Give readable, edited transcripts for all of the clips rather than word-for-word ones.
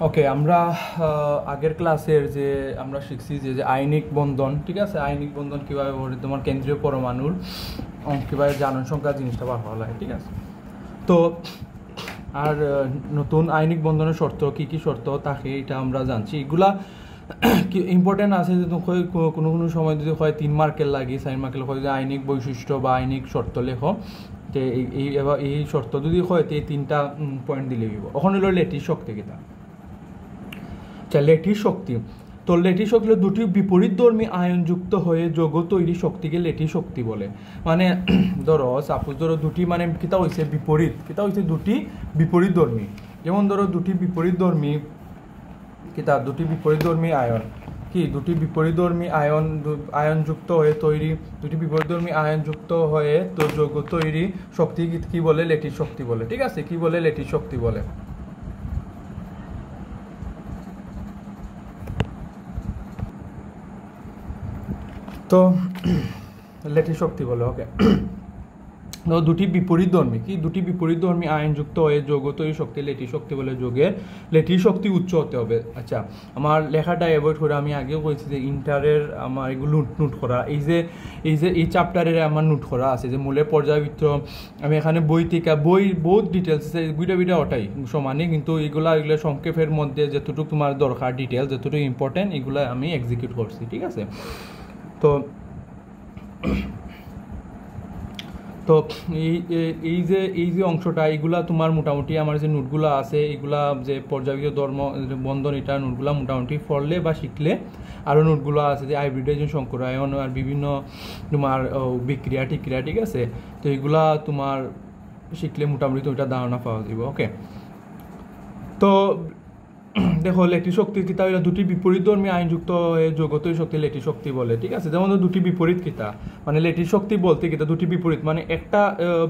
ওকে, আমরা আগের ক্লাসের যে আমরা শিখছি যে আইনিক বন্ধন, ঠিক আছে, আইনিক বন্ধন কীভাবে তোমার কেন্দ্রীয় পরমাণুর কীভাবে জারণ সংখ্যা জিনিসটা বার হওয়া লাগে, ঠিক আছে। তো আর নতুন আইনিক বন্ধনের শর্ত কী কী শর্ত থাকে এটা আমরা জানছি। এগুলা কি ইম্পর্টেন্ট আছে যে কোনো কোনো সময় যদি হয় 3 মার্কের লাগে, 4 মার্কের হয় যে আইনিক বৈশিষ্ট্য বা আইনিক শর্ত লেখো, তো এই শর্ত যদি হয় তো এই 3টা পয়েন্ট দিলে দিব। ওখানে হলো লেটিস শক্তি কিতা। আচ্ছা, লেটিস শক্তি, তো লেটিস শক্তি হলো দুটি বিপরীতধর্মী আয়নযুক্ত হয়ে যৌগ তৈরি শক্তিকে লেটিস শক্তি বলে। মানে ধরো সাপোজ ধরো দুটি মানে কিতা হয়েছে বিপরীত, কিতা হয়েছে দুটি বিপরীতধর্মী, যেমন ধরো দুটি বিপরীতধর্মী কিতা দুটি বিপরীতধর্মী আয়ন কি দুটি বিপরীতধর্মী আয়নযুক্ত হয়ে তৈরি, দুটি বিপরীতধর্মী আয়নযুক্ত হয়ে তো যৌগ তৈরি শক্তি কি বলে? লেটিস শক্তি বলে, ঠিক আছে। কি বলে? লেটিস শক্তি বলে। তো লেটিস শক্তি বলে, ওকে। দুটি বিপরীতধর্মী কি দুটি বিপরীতধর্মী আয়নযুক্ত হয়ে যৌগ তৈরি শক্তি লেটিস শক্তি বলে। যোগের লেটিস শক্তি উচ্চ হতে হবে। আচ্ছা, আমার লেখাটা অ্যাভয়েড করে আমি আগেও বলছি যে ইন্টারের আমার এগুলো নোট করা, এই চ্যাপ্টারের আমার নোট করা আছে যে মূলের পর্যায়বৃত্ত। আমি এখানে বই থেকে বহুত ডিটেলস আছে, বইটা ওটাই সমানই, কিন্তু এগুলো সংক্ষেপের মধ্যে যতটুকু তোমার দরকার ডিটেলস, যতটুকু ইম্পর্টেন্ট এগুলো আমি এক্সিকিউট করছি, ঠিক আছে। তো তো এই যে অংশটা, এইগুলা তোমার মোটামুটি আমার যে নোটগুলো আছে, এগুলা যে পর্যায়বৃত্ত ধর্ম বন্ধন, এটা নোটগুলো মোটামুটি পড়লে বা শিখলে, আরও নোটগুলো আছে যে হাইব্রিডাইজেশন, সংকরায়ন আর বিভিন্ন তোমার বিক্রিয়া টিক্রিয়া, ঠিক আছে। তো এইগুলা তোমার শিখলে মোটামুটি তো ওইটা ধারণা পাওয়া যাবে, ওকে। তো দেখো, লেটিস শক্তির কিতা হইলো দুটি বিপরীতধর্মী আইনযুক্ত যৌগ তৈরি শক্তি লেটিস শক্তি বলে, ঠিক আছে। যেমন দুটি বিপরীত কিতা মানে লেটিস শক্তি বলতে কিতা দুটি বিপরীত মানে একটা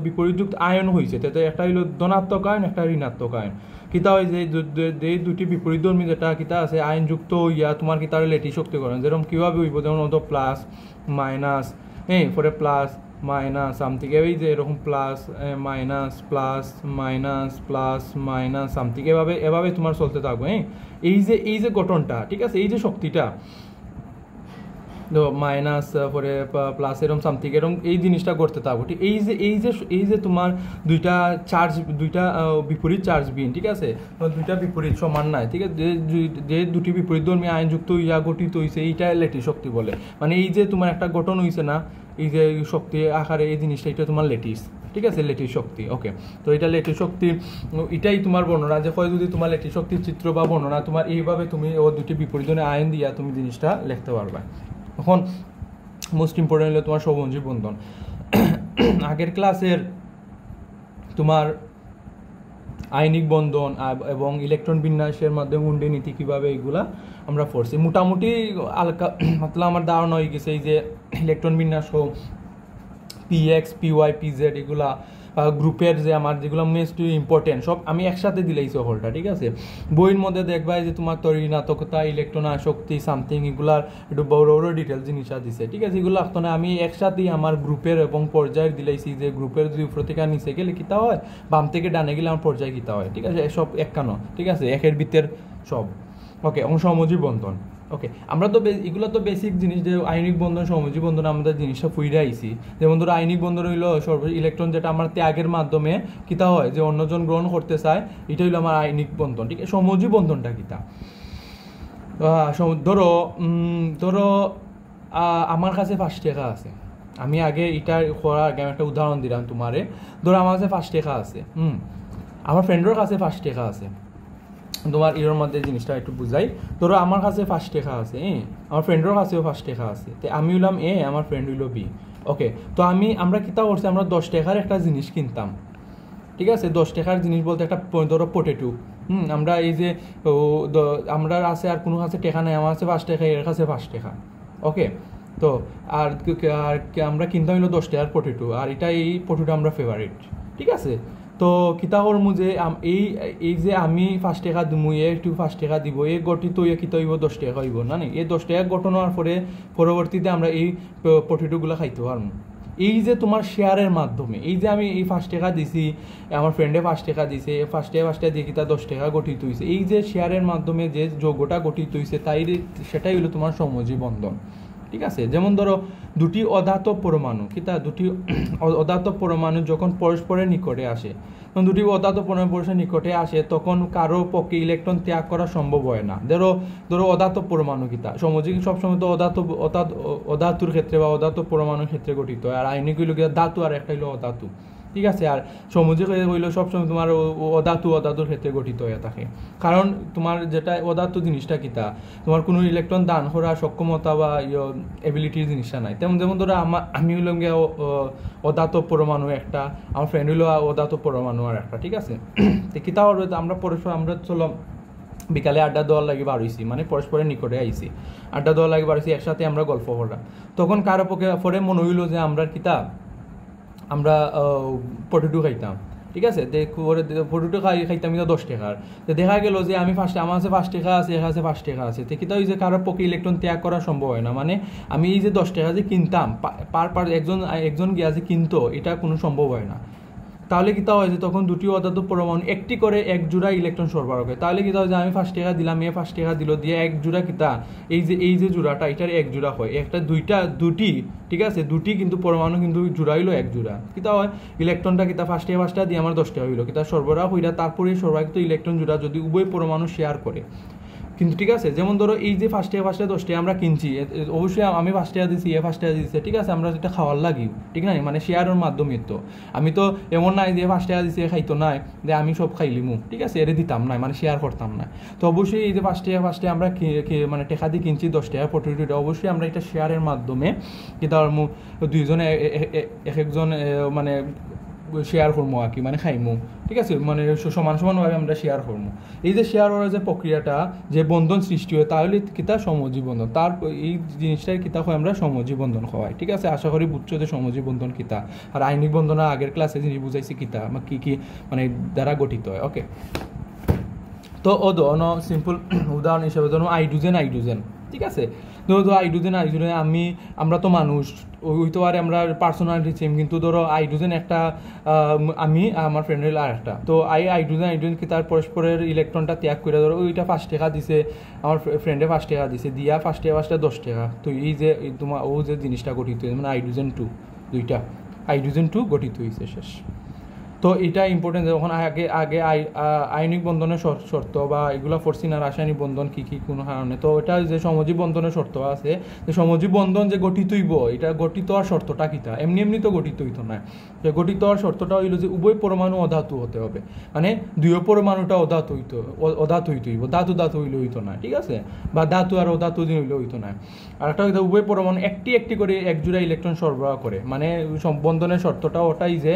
বিপরীতযুক্ত আয়ন হয়েছে, তাতে একটা হইলো ধনাত্মক আয়ন, একটা ঋণাত্মক আয়ন। কিতা হয় যে দুটি বিপরীতধর্মী যেটা কিতা আছে আয়নযুক্ত ইয়া তোমার কিতা লেটিস শক্তি করেন। যেরকম কীভাবে হইব, যেমন অত প্লাস মাইনাস, পরে প্লাস মাইনাস সামথিং, এই যে এরকম plus minus plus minus plus minus something, এভাবে তোমার চলতে থাকবে। এই যে গঠনটা, ঠিক আছে, এই যে শক্তিটা মাইনাস পরে প্লাস এরকম সামথিং, এরকম এই জিনিসটা করতে থাকবো, ঠিক। এই যে তোমার দুইটা বিপরীত চার্জ বিন, ঠিক আছে, দুইটা বিপরীত সমান নাই, ঠিক আছে, যে দুটি বিপরীতধর্মী আয়নযুক্ত ইয়া গঠিত হয়েছে, এইটা লেটিস শক্তি বলে। মানে এই যে তোমার একটা গঠন হয়েছে না, এই যে শক্তি আকারে এই জিনিসটা, এটা তোমার লেটিস, ঠিক আছে, লেটিস শক্তি, ওকে। তো এটা লেটিস শক্তি, এটাই তোমার বর্ণনা, যে হয় যদি তোমার লেটিস শক্তির চিত্র বা বর্ণনা তোমার এইভাবে তুমি ও দুটি বিপরীতধর্মী আয়ন দিয়া তুমি জিনিসটা লিখতে পারবে। এখন মোস্ট ইম্পর্টেন্ট হলো তোমার সমযোজী বন্ধন। আগের ক্লাসের তোমার আইনিক বন্ধন এবং ইলেকট্রন বিন্যাসের মাধ্যমে গুন্ডি নীতি কীভাবে, এগুলা আমরা পড়ছি মোটামুটি হালকা মতলব আমার ধারণা হয়ে গেছে। এই যে ইলেকট্রন বিন্যাস হোক, পিএক্স পিওয়াই পিজেড, এগুলা গ্রুপের যে আমার যেগুলো মোস্ট ইম্পর্টেন্ট সব আমি একসাথে দিলেইছি হলটা, ঠিক আছে। বইয়ের মধ্যে দেখবা যে তোমার ঋণাত্মকতা, ইলেকট্রন আসক্তি সামথিং, এগুলার একটু বড় বড় ডিটেলস জিনিস দিছে, ঠিক আছে। এগুলো আসতো না, আমি একসাথেই আমার গ্রুপের এবং পর্যায়ের দিলাইছি, যে গ্রুপের যদি উপর থেকে নিচে গেলে কিতা হয়, বাম থেকে ডানে গেলে আমার পর্যায়ে কিতা হয়, ঠিক আছে। সব একখানো, ঠিক আছে, একের ভিতর সব, ওকে। এবং সমযোজী বন্ধন, ওকে। আমরা তো এগুলো তো বেসিক জিনিস, যে আইনিক বন্ধন সমযোজী বন্ধন আমাদের জিনিসটা ফুইরে আইছি। যেমন ধরো আইনিক বন্ধন হইলো ইলেকট্রন যেটা আমার ত্যাগের মাধ্যমে কিতা হয়, যে অন্যজন গ্রহণ করতে চায়, এটা হইলো আমার আইনিক বন্ধন, ঠিক আছে। সমযোজী বন্ধনটা কিতা, ধরো আমার কাছে 5 টাকা আছে, আমি আগে এটা করার আগে আমি একটা উদাহরণ দিলাম তোমারে। ধরো আমার কাছে 5 টাকা আছে, আমার ফ্রেন্ডের কাছে 5 টাকা আছে। তোমার এর মধ্যে জিনিসটা একটু বুঝাই। ধরো আমার কাছে 5 টাকা আছে, আমার ফ্রেন্ডের কাছেও 5 টাকা আছে, তো আমি হইলাম এ, আমার ফ্রেন্ড হইল বি, ওকে। তো আমরা কিতা করছি, আমরা 10 টাকার একটা জিনিস কিনতাম, ঠিক আছে। 10 টাকার জিনিস বলতে একটা ধরো পটেটো, আমরা এই যে আমরা আছে আর কোনো কাছে টাকা নেই, আমার কাছে 5 টাকা, এর কাছে 5 টাকা, ওকে। তো আর আমরা কিনতাম হইলো 10 টাকার পটেটো, আর এই পটেটো আমরা ফেভারিট, ঠিক আছে। তো কিতা করমু যে এই যে আমি 5 টাকা দিমু, একটু 5 টাকা দিব, এই গঠিত হইয়া কিতা হইব 10 টাকা হইব না, এই 10 টাকা গঠন হওয়ার পরে পরবর্তীতে আমরা এই পটেটোগুলো খাইতে পারবো, এই যে তোমার শেয়ারের মাধ্যমে, এই যে আমি এই 5 টাকা দিছি, আমার ফ্রেন্ডে 5 টাকা দিছে, 5 টাকা দিয়ে কিতা 10 টাকা গঠিত হয়েছে, এই যে শেয়ারের মাধ্যমে যে যোগ্যটা গঠিত হয়েছে সেটাই হলো তোমার সমজী বন্ধন। ঠিক আছে, যেমন ধরো দুটি অধাতব পরমাণু কিতা, দুটি অধাতব পরমাণু যখন পরস্পরের নিকটে আসে, তখন দুটি অধাতব পরমাণু পরস্পরের নিকটে আসে তখন কারো পক্ষে ইলেকট্রন ত্যাগ করা সম্ভব হয় না। ধরো অধাতব পরমাণু কিতা, সমযোজী সবসময় তো অধাতুর ক্ষেত্রে বা অধাতব পরমাণুর ক্ষেত্রে গঠিত হয়, আর আইনিক হইল কিনা ধাতু, আর একটা হইলো অধাতু। ঠিক আছে, আর সমযোজী হইল সবসময় তোমার অধাতুর ক্ষেত্রে গঠিত হয়ে থাকে, কারণ তোমার যেটা অধাতু জিনিসটা কিতা, তোমার কোনো ইলেকট্রন দান করার সক্ষমতা বা এবিলিটির জিনিসটা নাই। যেমন ধরো আমি হইলাম গিয়ে অধাতব পরমাণু একটা, আমার ফ্রেন্ড হইলো অধাতব পরমাণু আর একটা। ঠিক আছে, তো কিতা হবে, আমরা পরস্পর আমরা চলো বিকালে আড্ডা দেওয়ার লাগে বার হইছি, মানে পরস্পরের নিকটে আইছি, আড্ডা দেওয়ার লাগে বার হইছি, একসাথে আমরা গল্প করলাম, তখন কারো পক্ষে পরে মনে হইলো যে আমরা পটেটো খাইতাম। ঠিক আছে, পটেটো খাইতাম কিন্তু 10 টাকার, তো দেখা গেল যে আমার কাছে 5 টাকা আছে, এর কাছে 5 টাকা আছে, তো কিতা হয়েছে কারোর পক্ষে ইলেকট্রন ত্যাগ করা সম্ভব হয় না। মানে আমি এই যে 10 টাকা যে কিনতাম, একজন গিয়া যে কিনতো, এটা কোনো সম্ভব হয় না। তাহলে কিতা হয় যে তখন দুটি অধাতব পরমাণু একটি করে এক জোড়া ইলেকট্রন সরবরাহ করে। তাহলে কিতা হয় যে আমি 5 টাকা দিলাম, 5 টাকা দিল, দিয়ে এক জোড়া কিতা, এই যে জোড়াটা, এটার এক জোড়া হয়, একটা দুটি। ঠিক আছে, দুটি কিন্তু পরমাণু কিন্তু জোড়া হইলো এক জোড়া। কিতা হয়, ইলেকট্রনটা কিতা 5 টাকা দিয়ে আমার 10 টাকা হইলো, কিতা সরবরাহ হইলা, তারপরে সরবরাহিত ইলেকট্রন জোড়া যদি উভয় পরমাণু শেয়ার করে। কিন্তু ঠিক আছে, যেমন ধরো এই যে 5 টাকা 10 টাকা আমরা কিনছি, অবশ্যই আমি 5 টাকা দিচ্ছি, 5 টাকা দিচ্ছে, ঠিক আছে, আমরা যেটা খাওয়ার লাগি, ঠিক না, মানে শেয়ারের মাধ্যমে। তো আমি তো এমন নাই যে 5 টাকা দিচ্ছে খাইতো নাই যে আমি সব খাইলিমু, ঠিক আছে, এর দিতাম না, মানে শেয়ার করতাম না। তো অবশ্যই এই যে 5 টাকা আমরা মানে টাকা দিয়ে কিনছি 10 টাকা পটেটোটা, অবশ্যই আমরা এটা শেয়ারের মাধ্যমে কিন্তু দুইজনে একজন মানে শেয়ার করবো আর কি, মানে খাইমু। ঠিক আছে, মানে সমানভাবে আমরা শেয়ার করবো। এই যে শেয়ার করার যে প্রক্রিয়াটা, যে বন্ধন সৃষ্টি হয়, তাহলে কিতা সমজী বন্ধন, তার এই জিনিসটার কিতা হয় আমরা সমজী বন্ধন হওয়ায়। ঠিক আছে, আশা করি বুঝছো যে সমজী বন্ধন কিতা, আর আইনিক বন্ধন আগের ক্লাসে জিনিস বুঝাইছি কিতা কি মানে দ্বারা গঠিত হয়। ওকে, তো সিম্পল উদাহরণ হিসেবে ধরুন হাইড্রোজেন। ঠিক আছে, ধরো হাইড্রোজেন আমরা তো মানুষ, ওই তো আর আমরা পার্সোনালিটি সেম, কিন্তু ধরো হাইড্রোজেন একটা, আমি আমার ফ্রেন্ডের আর একটা, তো হাইড্রোজেন কি তার পরস্পরের ইলেকট্রনটা ত্যাগ করে, ধরো ওইটা 5 টাকা দিছে, আমার ফ্রেন্ডে 5 টাকা দিছে, দিয়া 5 টাকা 10 টাকা, তো এই যে তোমার যে জিনিসটা গঠিত হয়েছে, মানে হাইড্রোজেন 2 গঠিত হয়েছে, শেষ। তো এটা ইম্পর্টেন্ট, যখন আগে আয়নিক বন্ধনের শর্ত বা এগুলো পড়ছি না, রাসায়নিক বন্ধন কি কোনো কারণে, তো এটা যে সমজীব বন্ধনের শর্ত আছে, যে সমজীব বন্ধন যে গঠিত হইব, এটা গঠিত হওয়ার শর্তটা কিতা, এমনি তো গঠিত হইতো না। গঠিত হওয়ার শর্তটা হইল যে উভয় পরমাণু অধাতু হতে হবে, মানে দুই পরমাণুটা অধাতু হইতে হইব, ধাতু হইলে হইতো না। ঠিক আছে, বা ধাতু আর অধাতু হইলে হইতো না। আর একটা হইতো উভয় পরমাণু একটি করে এক জোড়া ইলেকট্রন সরবরাহ করে, মানে বন্ধনের শর্তটা ওটাই যে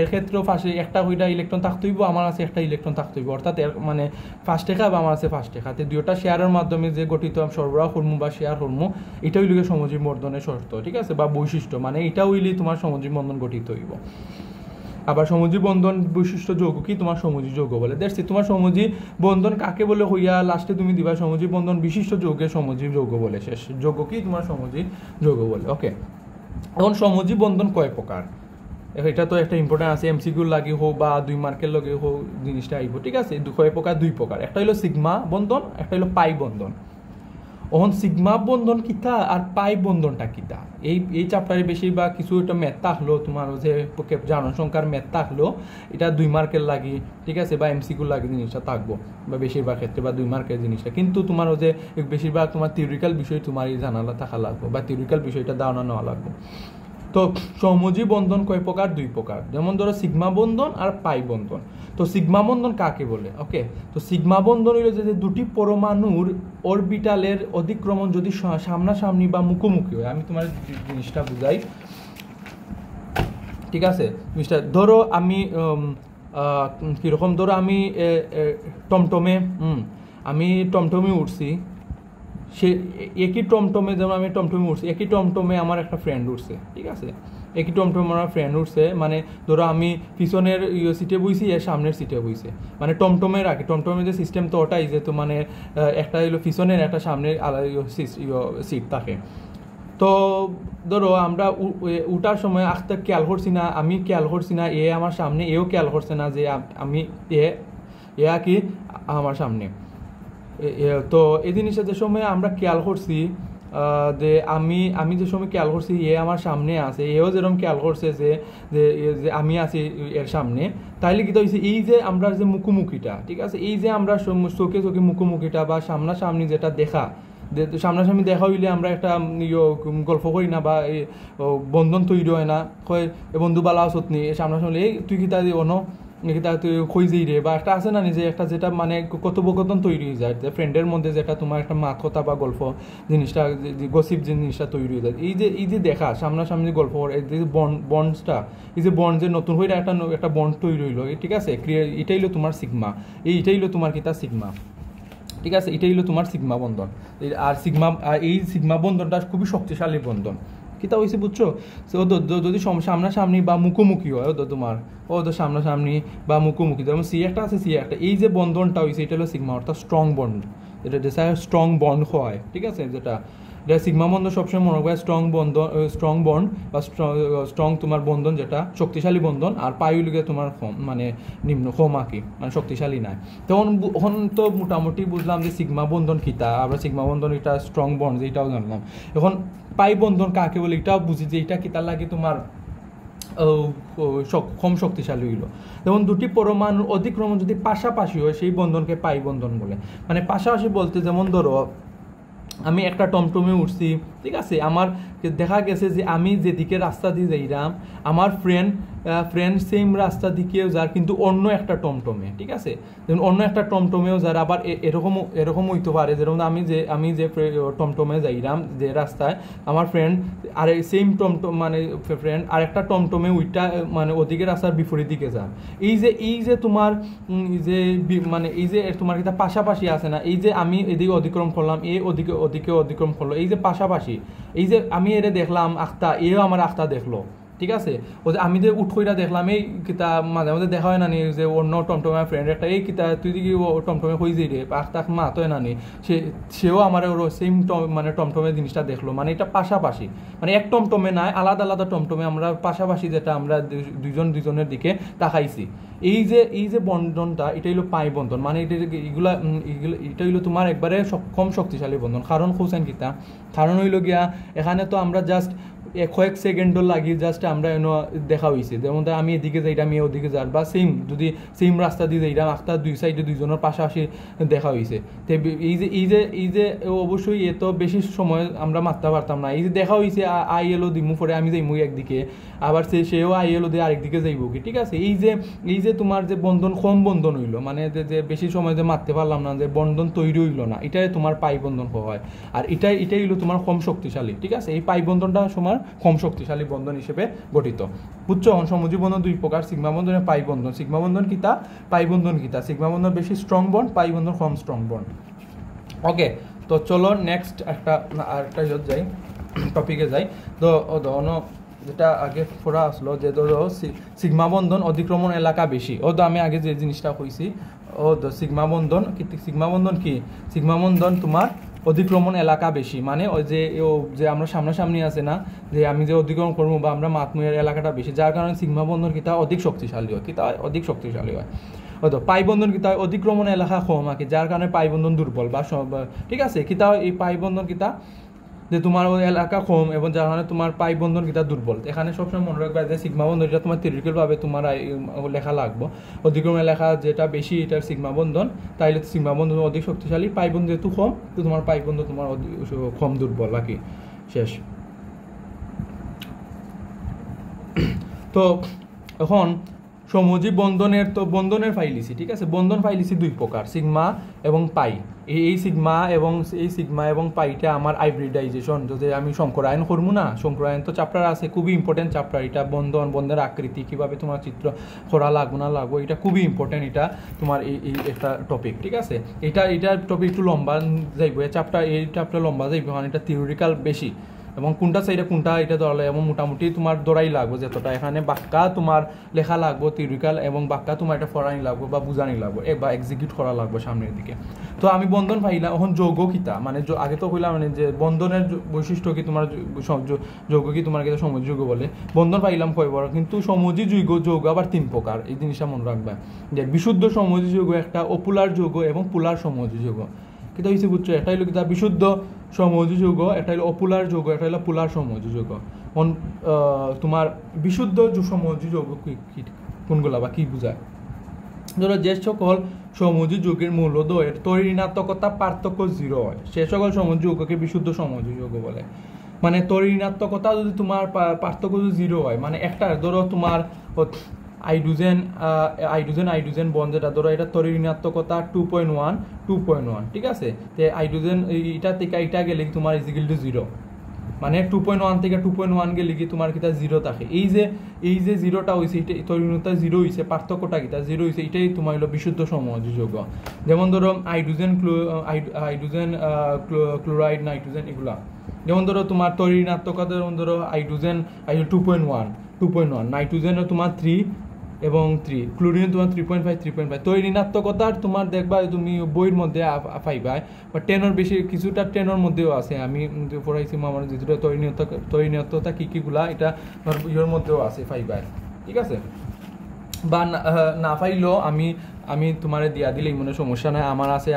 এর ক্ষেত্রে পাশে একটা হইটা ইলেকট্রন থাকতে হইব, আমার আছে একটা ইলেকট্রন থাকতে হইব, অর্থাৎ মানে 5 টাকা বা আমার আছে 5 টাকা, দুইটা শেয়ারের মাধ্যমে যে গঠিত সরবরাহ করমু বা শেয়ার করমু, এটা হইল সমজীব বন্ধনের শর্ত। ঠিক আছে, বা বৈশিষ্ট্য, মানে এটা হইলেই তোমার সমজীব বন্ধন গঠিত হইব। আবার সমজীব বন্ধন বৈশিষ্ট্য যৌগ কি, তোমার সমজীব যৌগ বলে। দেখছি তোমার সমজীব বন্ধন কাকে বলে হইয়া লাস্টে তুমি দিবা সমজীব বন্ধন বিশিষ্ট যৌগের সমজীব যৌগ বলে, শেষ। যৌগ কি, তোমার সমজীব যৌগ বলে। ওকে, এখন সমজীব বন্ধন কয় প্রকার, এটা তো একটা ইম্পর্টেন্ট আছে, এমসিকিউর লাগে হোক বা 2 মার্কের লগে হোক জিনিসটা আইব। ঠিক আছে, কয় প্রকার, 2 প্রকার, একটা হলো সিগমা বন্ধন, একটা হলো পাই বন্ধন। এখন সিগমা বন্ধন কিতা আর পাই বন্ধনটা কিতা, এই চ্যাপ্টারে বেশিরভাগ কিছু একটা ম্যাথ থাকলো, তোমার যে জনসংখ্যার ম্যাথ থাকলো, এটা 2 মার্কের লাগি। ঠিক আছে, বা এমসিকিউর লাগে জিনিসটা থাকবো, বা বেশিরভাগ ক্ষেত্রে বা 2 মার্কের জিনিসটা, কিন্তু তোমার যে বেশিরভাগ তোমার থিওরিক্যাল বিষয় তোমার এই জানালা থাকা লাগবে, বা থিওরিক্যাল বিষয়টা ধারণা নেওয়া লাগবে। তো সমজীব বন্ধন কয় প্রকার, 2 প্রকার, যেমন ধরো সিগমা বন্ধন আর পাই বন্ধন। তো সিগমা বন্ধন কাকে বলে, ওকে, তো সিগমা বন্ধন হইল যে দুটি পরমাণুর অরবিটালের অতিক্রমণ যদি সামনাসামনি বা মুখোমুখি হয়। আমি তোমার জিনিসটা বুঝাই। ঠিক আছে, জিনিসটা ধরো আমি কীরকম, ধরো আমি টমটমে উঠছি, সে একই টমটমে, যেমন আমি টমটমে উঠছি, একই টমটমে আমার একটা ফ্রেন্ড উঠছে। ঠিক আছে, একই টমটমে আমার ফ্রেন্ড উঠছে, মানে ধরো আমি পিছনের সিটে বইছি, এর সামনের সিটে বইছে, মানে টমটমের আগে টমটমের যে সিস্টেম তো ওটাই যে তো মানে একটা হলো পিছনের একটা সামনের আলাদা সিট থাকে। তো ধরো আমরা উঠার সময় আখতে খেয়াল করছি না, আমি খেয়াল করছি না, এ আমার সামনে, এও খেয়াল করছে না যে আমি এ কি আমার সামনে। তো এই জিনিসটা যে সময় আমরা খেয়াল করছি যে আমি যে সময় খেয়াল করছি এ আমার সামনে আছে, এও যেরকম খেয়াল করছে যে যে আমি আছি এর সামনে, তাইলে কি হয়েছে এই যে আমরা যে মুখোমুখিটা, ঠিক আছে, এই যে আমরা চোখে চোখে মুখোমুখিটা বা সামনাসামনি যেটা দেখা, সামনাসামনি দেখা হইলে আমরা একটা গল্প করি না বা বন্ধন তৈরি হয় না, কয় বন্ধু বালা সতনি সামনাসামনি এই তুই কি তাই অন এটা তুই খই যেই রে, বা একটা আছে না নিজে একটা যেটা মানে কথোপকথন তৈরি হয়ে যায় ফ্রেন্ডের মধ্যে, যেটা তোমার একটা মাত কথা বা গল্প জিনিসটা গসিপ জিনিসটা তৈরি হয়ে যায়। এই যে দেখা সামনাসামনি গল্প, এই যে বন্ডসটা, এই যে বন্ড যে নতুন হয়ে একটা বন্ড তৈরি হইলো, ঠিক আছে, এটাই হলো তোমার সিগমা, এটাই হলো তোমার কিতা সিগমা, ঠিক আছে, এটাই হলো তোমার সিগমা বন্ধন। আর এই সিগমা বন্ধনটা খুবই শক্তিশালী বন্ধন। কিতা হয়েছে বুঝছো, যদি সামনাসামনি বা মুখোমুখি হয় তোমার সামনাসামনি বা মুখোমুখি, যেমন সি একটা আছে, সি একটা, এই যে বন্ধনটা হয়েছে এটা হলো সিগমা, অর্থাৎ স্ট্রং বন্ড, যেটা স্ট্রং বন্ড হয়, ঠিক আছে, যেটা সিগমা বন্ধন সবসময় মনে রাখবে স্ট্রং বন্ড বা স্ট্রং তোমার বন্ধন, যেটা শক্তিশালী বন্ধন। আর পাইলিগে তোমার মানে নিম্ন হোমাকি মানে শক্তিশালী নাই। তখন তো মোটামুটি বুঝলাম যে সিগমা বন্ধন কিতা, আমরা সিগমা বন্ধন এটা স্ট্রং বন্ড এটাও জানলাম। এখন পাই বন্ধন কাকে বলে এটাও বুঝি যে এটা কিতার লাগে তোমার কম শক্তিশালী হইল। যেমন দুটি পরমাণুর অধিক্রমণ যদি পাশাপাশি হয় সেই বন্ধনকে পাই বন্ধন বলে। মানে পাশাপাশি বলতে যেমন ধরো আমি একটা টমটমে উঠছি, ঠিক আছে, আমার দেখা গেছে যে আমি যেদিকে রাস্তা দিয়ে যাইলাম আমার ফ্রেন্ড সেম রাস্তা দিকেও যার, কিন্তু অন্য একটা টমটমে, ঠিক আছে, যেমন অন্য একটা টমটমেও যার, আবার এরকম হইতে পারে যেরকম আমি যে টমটমে যাইলাম যে রাস্তায়, আমার ফ্রেন্ড আর সেম টমটম মানে ফ্রেন্ড আর একটা টমটমে ওইটা মানে ওদিকে রাস্তার বিপরীত দিকে যান। এই যে তোমার যে মানে এই যে তোমার কিতা পাশাপাশি আছে না, এই যে আমি এদিকে অতিক্রম করলাম, ওদিকে অতিক্রম করলো, এই যে পাশাপাশি, এই যে আমি এরে দেখলাম আখতা, এও আমার আখতা দেখলো, ঠিক আছে, ও যে আমি যে উঠইরা দেখলাম, এই কিতা মাঝে মাঝে দেখা হয় না নি যে অন্য টমটমে ফ্রেন্ড একটা এই কিতা তুই দিকে টমটমে হয়ে যাই রে আখতাক মাত হয় না নি, সেও আমার ওর সেম মানে টমটমে জিনিসটা দেখলো। মানে এটা পাশাপাশি, মানে এক টমটমে নাই, আলাদা আলাদা টমটমে আমরা পাশাপাশি যেটা আমরা দুজনের দিকে তাকাইছি। এই যে বন্ধনটা এটা হলো পাই বন্ধন, মানে এটা হইলো তোমার একবারে কম শক্তিশালী বন্ধন। কারণ খুঁজছেন কিতা, কারণ হইল গিয়া এখানে তো আমরা জাস্ট কয়েক সেকেন্ডও লাগি জাস্ট আমরা দেখা হয়েছে, যেমন আমি এদিকে যাইলাম আমি ওদিকে যার, বা সেম রাস্তা দিয়ে যাইলাম আখতার দুই সাইডে দুইজনের পাশাপাশি দেখা হয়েছে। তো এই যে অবশ্যই এ তো বেশি সময় আমরা মারতে পারতাম না, এই যে দেখা হয়েছে আই এলো দিমু পরে আমি যাইমু একদিকে, আবার সেও আই এলো দিয়ে আরেকদিকে যাইব কি, ঠিক আছে, এই যে তোমার যে বন্ধন কম বন্ধন হইলো, মানে যে বেশি সময় যে মারতে পারলাম না, যে বন্ধন তৈরি হইলো না, এটাই তোমার পাই বন্ধন হয়। আর এটাই হইলো তোমার কম শক্তিশালী, ঠিক আছে, এই পাই বন্ধনটা তোমার কম শক্তিশালী বন্ধন হিসেবে গঠিত। বুঝছো, সমযোজী বন্ধন দুই প্রকার, সিগমা বন্ধন পাই বন্ধন। সিগমা বন্ধন কিতা, পাই বন্ধন কিতা, সিগমা বন্ধন বেশি স্ট্রং বন্ড, পাই বন্ধন কম স্ট্রং বন্ড। ওকে, তো চলো নেক্সট আরেকটা যাই, টপিকে যাই। তো যেটা আগে পড়া আসলো যে ধরো সিগমা বন্ধন অধিক্রমণ এলাকা বেশি, আমি আগে যে জিনিসটা কইছি সিগমা বন্ধন কি, সিগমা বন্ধন তোমার অধিক্রমণ এলাকা বেশি, মানে ওই যে আমরা সামনাসামনি আছে না, যে আমি যে অধিক্রমণ করবো বা আমরা মাতমুয়ের এলাকাটা বেশি, যার কারণে সিগমা বন্ধন কিতা অধিক শক্তিশালী হয়, অধিক শক্তিশালী হয়। হয়তো পাই বন্ধন কিতা অধিক্রমণ এলাকা কম আঁকে, যার কারণে পাই বন্ধন দুর্বল বা ঠিক আছে, কিতা এই পাই বন্ধন কিতা যে তোমার ওই এলাকা কম এবং যার কারণে তোমার পাই বন্ধন কিতা দুর্বল। এখানে সবসময় মনে রাখবে যে সিগমা বন্ধন এটা তোমার থিওরিটিক্যালভাবে তোমার লেখা লাগবে, অধিক্রমণ এলাকা যেটা বেশি এটার সিগমা বন্ধন, তাইলে সিগমা বন্ধন অধিক শক্তিশালী, পাই বন্ধন যেহেতু কম তো তোমার পাই বন্ধন তোমার কম দুর্বল বাকি শেষ। তো এখন সমজীব বন্ধনের ফাইলিসি, ঠিক আছে, বন্ধন ফাইলিসি দুই প্রকার, সিগমা এবং পাই। এই সিগমা এবং পাইটা আমার হাইব্রিডাইজেশন, যদি আমি শঙ্করায়ন করবো না, শঙ্করায়ন তো চ্যাপ্টার আছে, খুবই ইম্পর্টেন্ট চ্যাপ্টার এটা, বন্ধনের আকৃতি কিভাবে তোমার চিত্র করা লাগবো না লাগবো, এটা খুবই ইম্পর্টেন্ট, এটা তোমার এই একটা টপিক, ঠিক আছে, এটার টপিক একটু লম্বা যাইব, এই চ্যাপ্টার লম্বা যাইব, কারণ এটা থিওরিটিক্যাল বেশি, এবং কোনটা সাইডে কোনটা এটা ধরলে এবং মোটামুটি তোমার দৌড়াই লাগবে যতটা এখানে বাক্কা তোমার লেখা লাগবে থিওরিক্যাল এবং বাক্কা তোমার এটা পড়ানি লাগবে বা বুঝানি লাগবে বা এক্সিকিউট করা লাগবে সামনের দিকে। তো আমি বন্ধন পাইলাম এখন যৌগ কিতা মানে আগে তো কইলাম মানে যে বন্ধনের বৈশিষ্ট্য কি তোমার যৌগ কি তোমার কাছে সমযোজী যৌগ বলে বন্ধন পাইলাম কয়বার কিন্তু সমযোজী যৌগ আবার 3 প্রকার এই জিনিসটা মনে রাখবে যে বিশুদ্ধ সমযোজী যৌগ একটা অপুলার যৌগ এবং পুলার সমযোজী যৌগ কিন্তু হইছে বুঝছো একটা হলো কিতা বিশুদ্ধ সমযোজী যৌগ একটা হলো অপুলার যৌগ একটা হলো পুলার সমযোজী যৌগ তোমার বিশুদ্ধ সমযোজী যৌগ কোনগুলা বা কি বোঝায় ধরো যে সকল সমযোজী যৌগের মূলদ্বয়ের তড়িৎ-ঋণাত্মকতা পার্থক্য 0 হয় সে সকল সমযোজী যৌগকে বিশুদ্ধ সমযোজী যৌগ বলে মানে তড়িৎ-ঋণাত্মকতা যদি তোমার পার্থক্য যদি 0 হয় মানে একটা ধরো তোমার হাইড্রোজেন বন্ড যেটা ধরো এটা তড়িৎ-ঋণাত্মকতা 2.1 ঠিক আছে তে হাইড্রোজেন এটা থেকে এটা গেলে তোমার ইজিক্যাল টু 0 মানে 2.1 থেকে 2.1 গেলে কি তোমার কিটা 0 থাকে এই যে 0টা হইছে এটা তড়িৎ-ঋণাত্মকতা 0 হইছে পার্থক্যটা কিটা 0 হইছে এটাই তোমার হলো বিশুদ্ধ সমযোজী যৌগ যেমন ধরো হাইড্রোজেন ক্লোরাইড নাইট্রোজেন এগুলা যেমন ধরো তোমার তড়িৎ-ঋণাত্মকতা যেমন ধরো হাইড্রোজেন 2.1 নাইট্রোজেন তোমার 3 এবং 3 ক্লোরিন তোমার 3.5 তো এই ঋণাত্মকতার তোমার দেখবা তুমি বইয়ের মধ্যে পাইবা বা 10 বেশি কিছুটা 10 মধ্যেও আছে আমি পড়াইছি আমার যেটা তড়িৎ-ঋণাত্মকতা কিগুলা এটা ইয়ের মধ্যেও আছে পাইবা ঠিক আছে বা না পাইলেও আমি তোমারে দিয়া দিলেই মনে সমস্যা নাই আমার আছে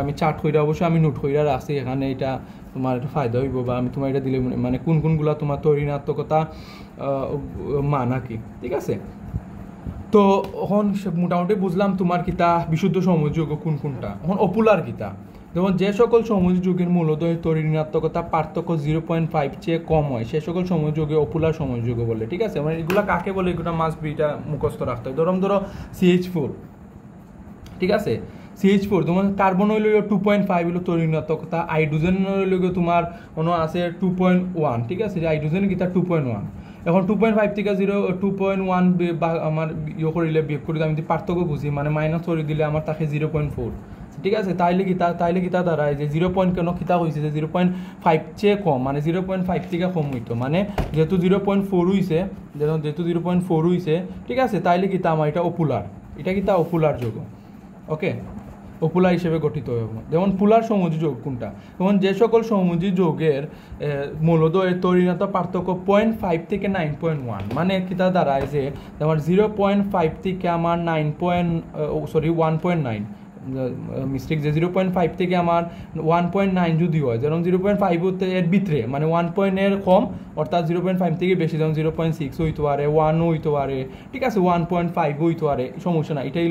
আমি চার্ট কইরা অবশ্যই আমি নোট কইরা রাখছি এখানে এটা তোমার একটা ফায়দা হইব বা আমি তোমার এটা দিলে মানে কোনগুলা তোমার তড়িৎ-ঋণাত্মকতা মানা কি ঠিক আছে তো এখন মোটামুটি বুঝলাম তোমার কিতা বিশুদ্ধ সমযোজী যৌগ কোনটা এখন অপুলার কিতা যেমন যে সকল সমযোজী যৌগের মূলদ্বয় তড়িৎ-ঋণাত্মকতা পার্থক্য 0.5 চেয়ে কম হয় সে সকল সমযোজী যৌগে অপুলার সমযোজী যৌগ বলে ঠিক আছে মানে এগুলা কাকে বলে এগুলা মাস্ট বি এটা মুখস্থ রাখতে হয় ধরো CH4 ঠিক আছে CH4 তোমার কার্বন হইল 2.5 হলো তড়িৎ-ঋণাত্মকতা হাইড্রোজেন হইল তোমার অন্য আছে 2.1 ঠিক আছে হাইড্রোজেন কিতা 2.1 এখন 2.5 থেকে 2.1 আমার ইয়ে করিলে বিয়োগ করে আমি পার্থক্য বুঝি মানে মাইনাস করে দিলে আমার তাকে 0.4 ঠিক আছে তাইলে কিতা দাঁড়ায় যে 0. কেন কিতা হয়েছে যে 0.5 চেয়ে কম মানে 0.5 থেকে কম হইতো মানে যেহেতু 0.4 হইছে যেহেতু 0.4 হইছে ঠিক আছে তাইলে কিতা আমার এটা অপুলার অপুলার যৌগ ওকে অপুলার হিসেবে গঠিত হবে যেমন পুলার সমযোজী যৌগ কোনটা যেমন যে সকল সমযোজী যৌগের মূলদ্বয়ের তড়িৎ-ঋণাত্মকতা পার্থক্য 0.5 থেকে 9.1 মানে কিতা দাঁড়ায় যে আমার 0.5 থেকে আমার 1.9 মিস্টেক যে 0.5 থেকে আমার 1.9 যদি হয় যেমন 0.5 এর ভিতরে মানে 1 এর কম অর্থাৎ 0.5 থেকে বেশি যেমন 0.6 হইতে পারে 1 হইতে পারে ঠিক আছে 1.5 হইতে পারে সমস্যা না এটাই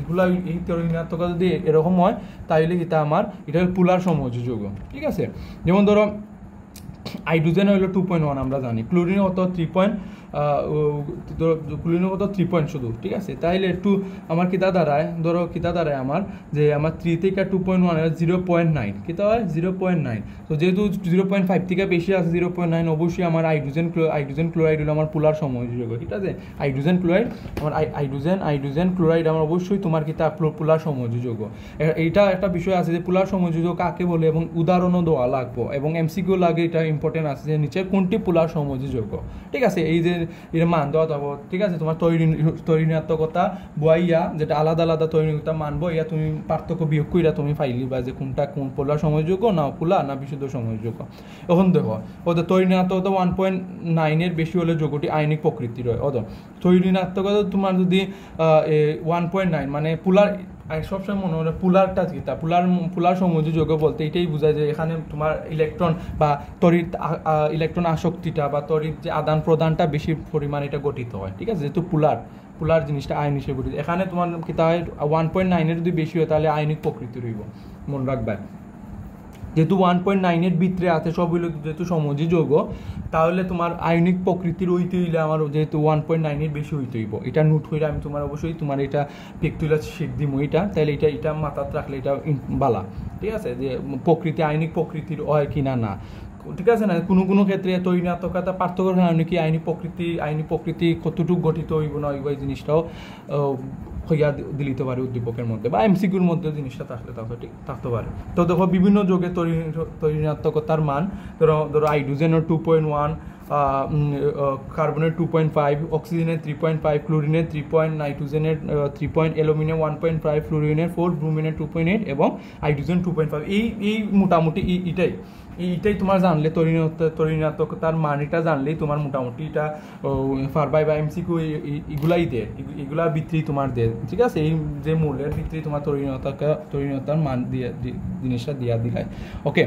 এগুলা এই তড়িৎ-ঋণাত্মকতা যদি এরকম হয় তাহলে এটা আমার এটা পুলার সমযোজী যৌগ ঠিক আছে যেমন ধরো হাইড্রোজেন হইলো 2.1 আমরা জানি ক্লোরিন কত 3 শুধু ঠিক আছে তাইলে একটু আমার কিতা দাঁড়ায় আমার যে আমার 3 থেকে 2.1 এর 0.9 কিতা হয় 0.9 তো যেহেতু 0.5 থেকে বেশি আছে 0.9 অবশ্যই আমার হাইড্রোজেন ক্লোরাইড হলো আমার পুলার সমযোজী যৌগ ঠিক আছে হাইড্রোজেন ক্লোরাইড আমার অবশ্যই তোমার কিতা পুলার সমযোজী যৌগ এইটা একটা বিষয় আছে যে পুলার সমযোজী যৌগ কাকে বলে এবং উদাহরণও দেওয়া লাগবে এবং এমসিকিউ লাগে এটা ইম্পর্টেন্ট আছে যে নিচে কোনটি পুলার সমযোজী যৌগ ঠিক আছে এই যে এর মান দেওয়া যাবো ঠিক আছে তোমার তড়িৎ-ঋণাত্মকতা বইয়া যেটা আলাদা তড়িৎ-ঋণাত্মকতা মানবো ইয়া তুমি পার্থক্য বিয়োগ কইরা তুমি পাইলি বা যে কোনটা কোন পোলার সমযোজী যৌগ না পুলা না বিশুদ্ধ সমযোজী যৌগ এখন দেখো ওদের তড়িৎ-ঋণাত্মকতা 1.9 এর বেশি হলে যৌগটি আয়নিক প্রকৃতির হয় ওদের তড়িৎ-ঋণাত্মকতা তোমার যদি 1.9 মানে পুলার সবসময় মনে হয় পুলারটা কিতা পুলার সমযোজী যৌগ বলতে এটাই বোঝায় যে এখানে তোমার ইলেকট্রন বা ইলেকট্রন আসক্তিটা বা তড়িৎ যে আদান প্রদানটা বেশি পরিমাণে এটা গঠিত হয় ঠিক আছে যেহেতু পুলার জিনিসটা আয়ন হিসেবে গঠিত এখানে তোমার কিতা হয় 1.9 এর যদি বেশি হয় তাহলে আয়নিক প্রকৃতি রইব মনে রাখবা যেহেতু 1.9 এর ভিতরে আছে সবগুলো যেহেতু সমযোজী যৌগ তাহলে তোমার আয়নিক প্রকৃতির হইতে হইলে আমার যেহেতু 1.9 এর বেশি হইতে হইব এটা নোট হইলে আমি তোমার অবশ্যই তোমার এটা পিকতুলা শিখ দিব এটা তাহলে এটা মাথাত রাখলে এটা বালা ঠিক আছে যে আয়নিক প্রকৃতির হয় কিনা না ঠিক আছে না কোনো ক্ষেত্রে তড়িৎ-ঋণাত্মকতা পার্থক্যের কারণে কি আইনি প্রকৃতি কতটুকু গঠিত হইব না হইব এই জিনিসটাও হইয়া দিলিতে পারে উদ্দীপকের মধ্যে, বা এমসিকিউর মধ্যে জিনিসটা থাকতে পারে। তো দেখো বিভিন্ন যোগে তরিণাত্মকতার মান, ধরো হাইড্রোজেনের 2.1, কার্বনের 2.5, অক্সিজেনের 3.5, ক্লোরিনের 3, নাইট্রোজেনের 3, অ্যালুমিনিয়াম 1.5, ফ্লোরিনের 4, ব্রোমিনের 2.8 এবং হাইড্রোজেন 2.5। এই মোটামুটি এইটাই তোমার জানলে তরিণাত্মকতার মান, এটা জানলেই তোমার মোটামুটি এটা পারবাই, বা এমসিকিউ এগুলাই দেয়, এগুলা ভিত্তি তোমার দেয়, ঠিক আছে। এই যে মূলের ভিত্তি তোমার তরিণতার মান দিয়ে জিনিসটা দিয়া দিলাই। ওকে,